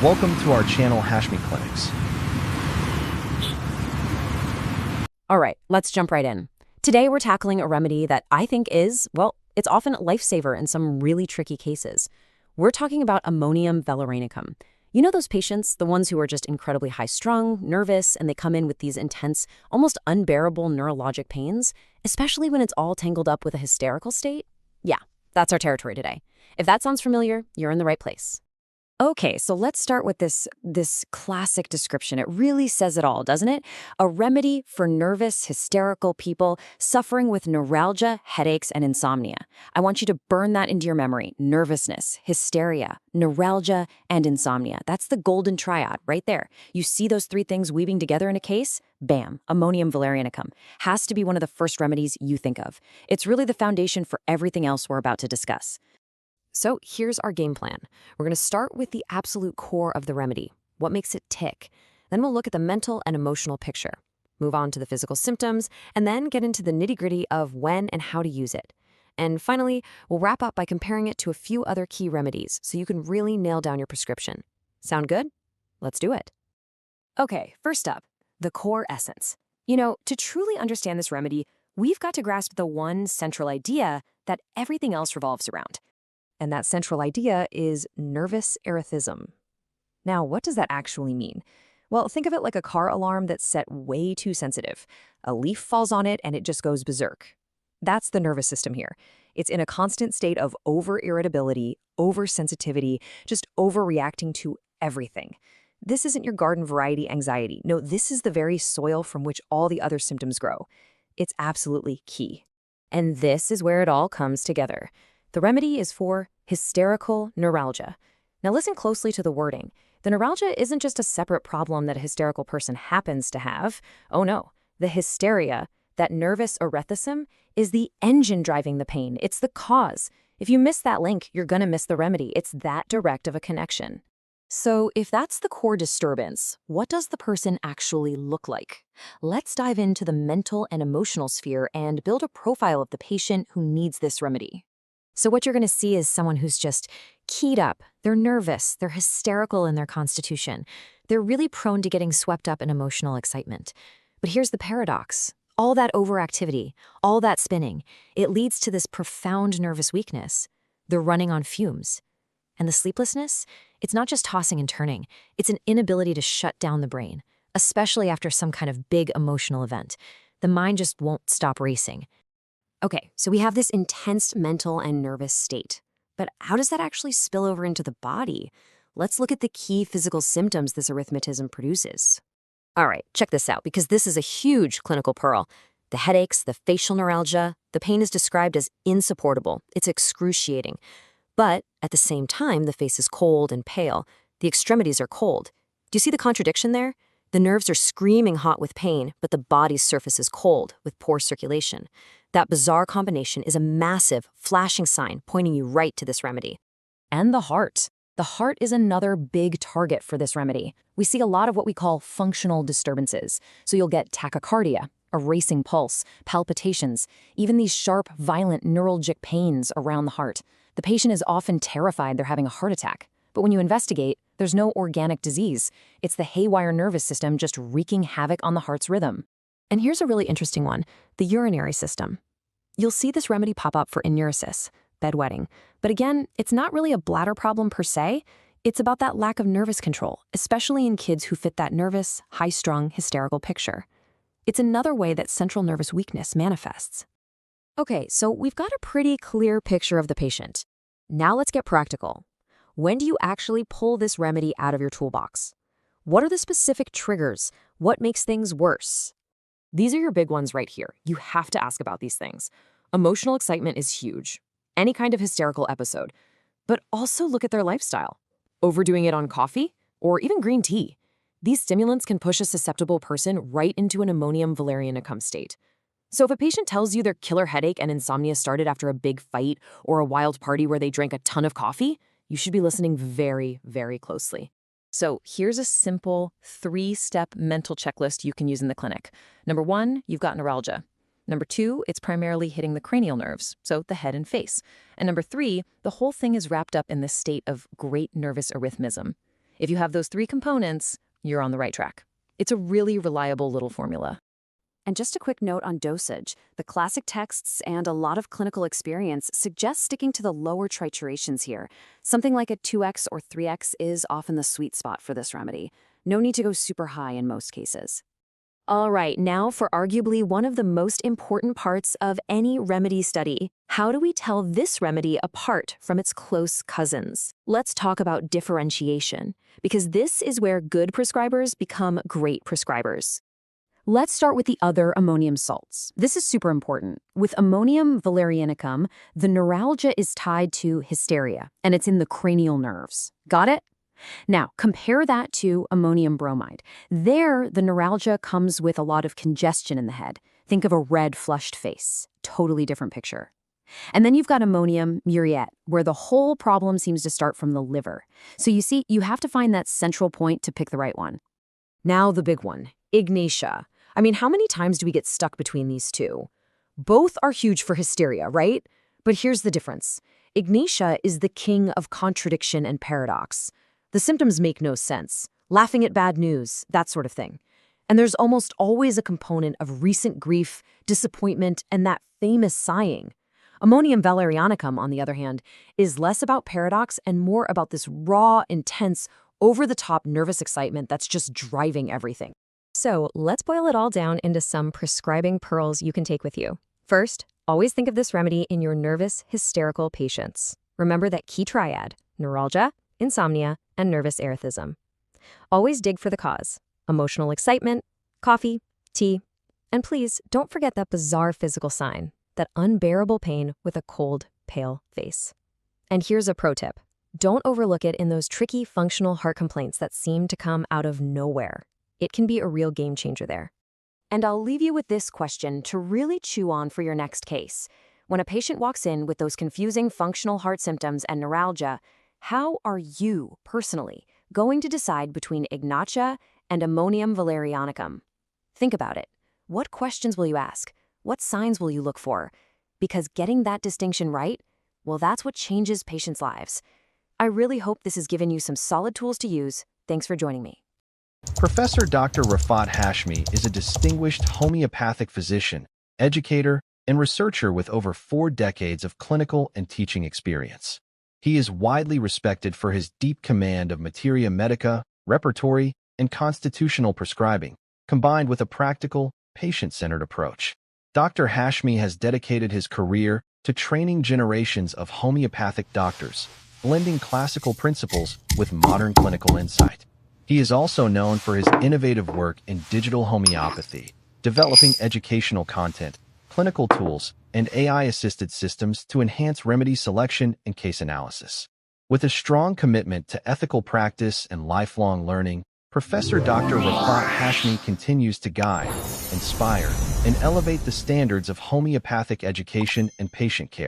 Welcome to our channel, Hashmi Clinics. All right, let's jump right in. Today we're tackling a remedy that I think is, well, it's often a lifesaver in some really tricky cases. We're talking about Ammonium Valerianicum. You know those patients, the ones who are just incredibly high-strung, nervous, and they come in with these intense, almost unbearable neurologic pains, especially when it's all tangled up with a hysterical state? Yeah, that's our territory today. If that sounds familiar, you're in the right place. Okay, so let's start with this classic description. It really says it all, doesn't it? A remedy for nervous, hysterical people suffering with neuralgia, headaches, and insomnia. I want you to burn that into your memory. Nervousness, hysteria, neuralgia, and insomnia. That's the golden triad right there. You see those three things weaving together in a case? Bam, Ammonium Valerianicum. Has to be one of the first remedies you think of. It's really the foundation for everything else we're about to discuss. So here's our game plan. We're going to start with the absolute core of the remedy, what makes it tick. Then we'll look at the mental and emotional picture, move on to the physical symptoms, and then get into the nitty-gritty of when and how to use it. And finally, we'll wrap up by comparing it to a few other key remedies so you can really nail down your prescription. Sound good? Let's do it. Okay, first up, the core essence. You know, to truly understand this remedy, we've got to grasp the one central idea that everything else revolves around. And that central idea is nervous erethism. Now, what does that actually mean? Well, think of it like a car alarm that's set way too sensitive. A leaf falls on it and it just goes berserk. That's the nervous system here. It's in a constant state of over-irritability, oversensitivity, just overreacting to everything. This isn't your garden variety anxiety. No, this is the very soil from which all the other symptoms grow. It's absolutely key. And this is where it all comes together. The remedy is for hysterical neuralgia. Now listen closely to the wording. The neuralgia isn't just a separate problem that a hysterical person happens to have. Oh no, the hysteria, that nervous erethism, is the engine driving the pain. It's the cause. If you miss that link, you're gonna miss the remedy. It's that direct of a connection. So if that's the core disturbance, what does the person actually look like? Let's dive into the mental and emotional sphere and build a profile of the patient who needs this remedy. So what you're going to see is someone who's just keyed up. They're nervous. They're hysterical in their constitution. They're really prone to getting swept up in emotional excitement. But here's the paradox. All that overactivity, all that spinning, it leads to this profound nervous weakness. They're running on fumes. And the sleeplessness, it's not just tossing and turning. It's an inability to shut down the brain, especially after some kind of big emotional event. The mind just won't stop racing. Okay, so we have this intense mental and nervous state. But how does that actually spill over into the body? Let's look at the key physical symptoms this arithmetism produces. All right, check this out, because this is a huge clinical pearl. The headaches, the facial neuralgia, the pain is described as insupportable. It's excruciating. But at the same time, the face is cold and pale. The extremities are cold. Do you see the contradiction there? The nerves are screaming hot with pain, but the body's surface is cold with poor circulation. That bizarre combination is a massive, flashing sign pointing you right to this remedy. And the heart. The heart is another big target for this remedy. We see a lot of what we call functional disturbances. So you'll get tachycardia, a racing pulse, palpitations, even these sharp, violent neuralgic pains around the heart. The patient is often terrified they're having a heart attack. But when you investigate, there's no organic disease. It's the haywire nervous system just wreaking havoc on the heart's rhythm. And here's a really interesting one, the urinary system. You'll see this remedy pop up for enuresis, bedwetting. But again, it's not really a bladder problem per se. It's about that lack of nervous control, especially in kids who fit that nervous, high-strung, hysterical picture. It's another way that central nervous weakness manifests. Okay, so we've got a pretty clear picture of the patient. Now let's get practical. When do you actually pull this remedy out of your toolbox? What are the specific triggers? What makes things worse? These are your big ones right here. You have to ask about these things. Emotional excitement is huge. Any kind of hysterical episode. But also look at their lifestyle. Overdoing it on coffee or even green tea. These stimulants can push a susceptible person right into an Ammonium Valerianicum state. So if a patient tells you their killer headache and insomnia started after a big fight or a wild party where they drank a ton of coffee, you should be listening very, very closely. So here's a simple 3-step mental checklist you can use in the clinic. Number 1, you've got neuralgia. Number 2, it's primarily hitting the cranial nerves, so the head and face. And number 3, the whole thing is wrapped up in this state of great nervous arrhythmism. If you have those three components, you're on the right track. It's a really reliable little formula. And just a quick note on dosage. The classic texts and a lot of clinical experience suggest sticking to the lower triturations here. Something like a 2x or 3x is often the sweet spot for this remedy. No need to go super high in most cases. All right, now for arguably one of the most important parts of any remedy study. How do we tell this remedy apart from its close cousins? Let's talk about differentiation, because this is where good prescribers become great prescribers. Let's start with the other ammonium salts. This is super important. With Ammonium Valerianicum, the neuralgia is tied to hysteria, and it's in the cranial nerves. Got it? Now, compare that to ammonium bromide. There, the neuralgia comes with a lot of congestion in the head. Think of a red, flushed face. Totally different picture. And then you've got ammonium muriate, where the whole problem seems to start from the liver. So you see, you have to find that central point to pick the right one. Now the big one, ignatia. I mean, how many times do we get stuck between these two? Both are huge for hysteria, right? But here's the difference. Ignatia is the king of contradiction and paradox. The symptoms make no sense. Laughing at bad news, that sort of thing. And there's almost always a component of recent grief, disappointment, and that famous sighing. Ammonium Valerianicum, on the other hand, is less about paradox and more about this raw, intense, over-the-top nervous excitement that's just driving everything. So let's boil it all down into some prescribing pearls you can take with you. First, always think of this remedy in your nervous, hysterical patients. Remember that key triad: neuralgia, insomnia, and nervous erethism. Always dig for the cause: emotional excitement, coffee, tea, and please don't forget that bizarre physical sign, that unbearable pain with a cold, pale face. And here's a pro tip. Don't overlook it in those tricky functional heart complaints that seem to come out of nowhere. It can be a real game changer there. And I'll leave you with this question to really chew on for your next case. When a patient walks in with those confusing functional heart symptoms and neuralgia, how are you, personally, going to decide between ignatia and ammonium valerianicum? Think about it. What questions will you ask? What signs will you look for? Because getting that distinction right, well, that's what changes patients' lives. I really hope this has given you some solid tools to use. Thanks for joining me. Professor Dr. Rafat Hashmi is a distinguished homeopathic physician, educator, and researcher with over 4 decades of clinical and teaching experience. He is widely respected for his deep command of Materia Medica, repertory, and constitutional prescribing, combined with a practical, patient-centered approach. Dr. Hashmi has dedicated his career to training generations of homeopathic doctors, blending classical principles with modern clinical insight. He is also known for his innovative work in digital homeopathy, developing educational content, clinical tools, and AI-assisted systems to enhance remedy selection and case analysis. With a strong commitment to ethical practice and lifelong learning, Professor Dr. Rafat Hashmi continues to guide, inspire, and elevate the standards of homeopathic education and patient care.